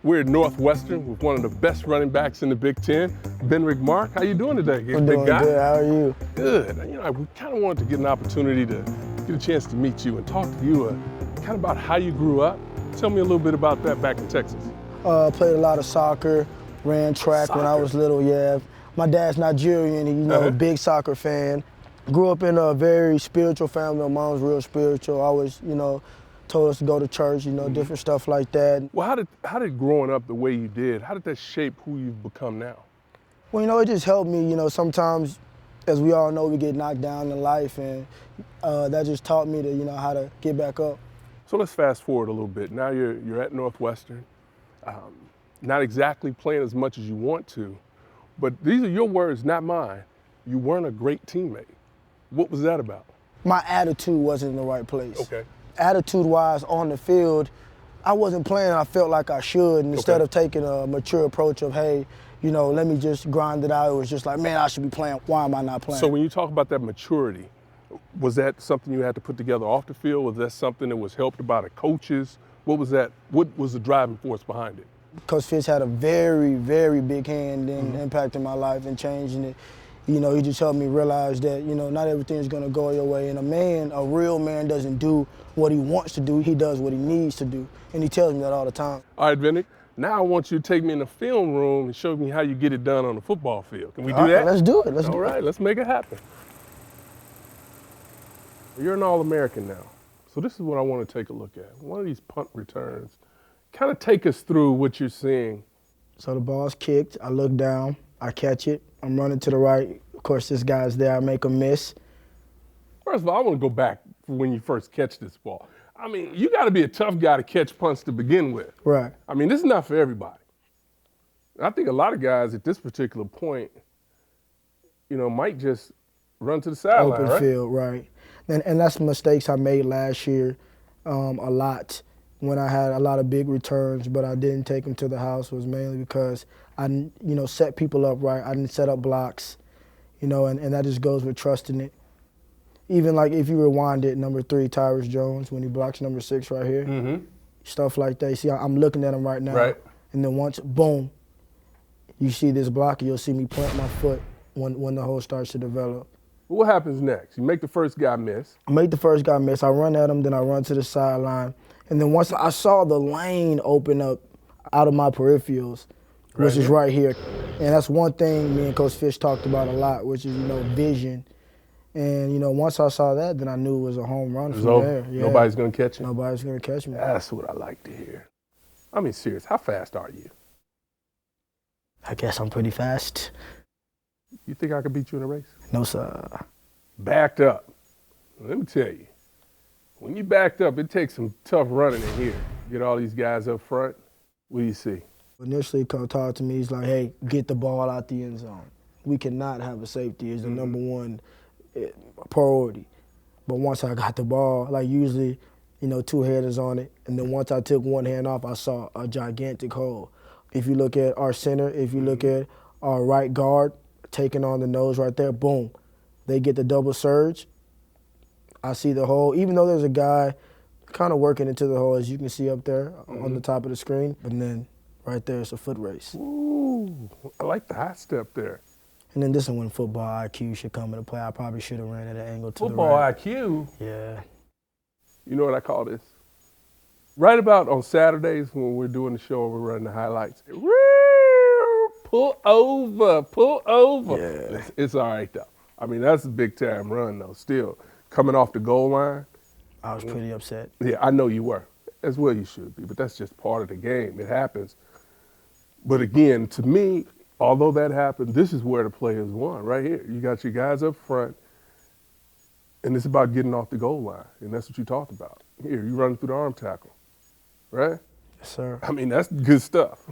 We're at Northwestern with one of the best running backs in the Big Ten, Venric. Mark, how you doing today? I'm doing good. How are you? Good. We kind of wanted to get an opportunity to get a chance to meet you and talk to you kind of about how you grew up. Tell me a little bit about that back in Texas. Played a lot of soccer, ran track when I was little, yeah. My dad's Nigerian, a big soccer fan. Grew up in a very spiritual family. My mom's real spiritual. Always, told us to go to church, different stuff like that. Well, how did growing up the way you did, how did that shape who you've become now? Well, it just helped me. Sometimes, as we all know, we get knocked down in life, and that just taught me to, how to get back up. So let's fast forward a little bit. Now you're at Northwestern, not exactly playing as much as you want to, but these are your words, not mine. You weren't a great teammate. What was that about? My attitude wasn't in the right place. Okay. Attitude-wise, on the field, I wasn't playing I felt like I should. And instead of taking a mature approach of, hey, let me just grind it out, it was just like, man, I should be playing. Why am I not playing? So when you talk about that maturity, was that something you had to put together off the field? Was that something that was helped by the coaches? What was that? What was the driving force behind it? Coach Fitz had a very, very big hand in impacting my life and changing it. He just helped me realize that, not everything's going to go your way. And a real man doesn't do what he wants to do. He does what he needs to do. And he tells me that all the time. All right, Venric, now I want you to take me in the film room and show me how you get it done on the football field. Can we do all right, that? Let's do it. All right, let's make it happen. You're an All-American now. So this is what I want to take a look at. One of these punt returns. Kind of take us through what you're seeing. So the ball's kicked. I look down. I catch it. I'm running to the right. Of course, this guy's there. I make a miss. First of all, I want to go back when you first catch this ball. I mean, you got to be a tough guy to catch punts to begin with. Right. I mean, this is not for everybody. I think a lot of guys at this particular point, might just run to the sideline, Open field, right. And that's mistakes I made last year a lot. When I had a lot of big returns, but I didn't take them to the house, was mainly because I, set people up right. I didn't set up blocks, and that just goes with trusting it. Even like if you rewind it, number 3, Tyrus Jones, when he blocks number 6 right here, stuff like that. See, I'm looking at him right now, right. And then once, boom, you see this block, and you'll see me plant my foot when the hole starts to develop. What happens next? You make the first guy miss. I make the first guy miss. I run at him, then I run to the sideline. And then once I saw the lane open up out of my peripherals, which is right here. And that's one thing me and Coach Fish talked about a lot, which is, vision. And, once I saw that, then I knew it was a home run from there. Yeah. Nobody's going to catch you? Nobody's going to catch me. That's what I like to hear. I mean, serious, how fast are you? I guess I'm pretty fast. You think I could beat you in a race? No, sir. Backed up. Let me tell you. When you backed up, it takes some tough running in here. Get all these guys up front. What do you see? Initially, Coach talked to me. He's like, hey, get the ball out the end zone. We cannot have a safety as the number one priority. But once I got the ball, like usually, 2 headers on it. And then once I took one hand off, I saw a gigantic hole. If you look at our center, if you look at our right guard, taking on the nose right there, boom. They get the double surge. I see the hole, even though there's a guy kind of working into the hole, as you can see up there on the top of the screen. And then right there, it's a foot race. Ooh, I like the high step there. And then this is when football IQ should come into play. I probably should have ran at an angle to football the right. IQ? Yeah. You know what I call this? Right about on Saturdays when we're doing the show and we're running the highlights. Pull over. Yeah. It's all right, though. I mean, that's a big-time run, though, still. Coming off the goal line. I was pretty upset. Yeah, I know you were. As well you should be, but that's just part of the game. It happens. But again, to me, although that happened, this is where the players won, right here. You got your guys up front, and it's about getting off the goal line, and that's what you talked about. Here, you running through the arm tackle, right? Yes, sir. I mean, that's good stuff.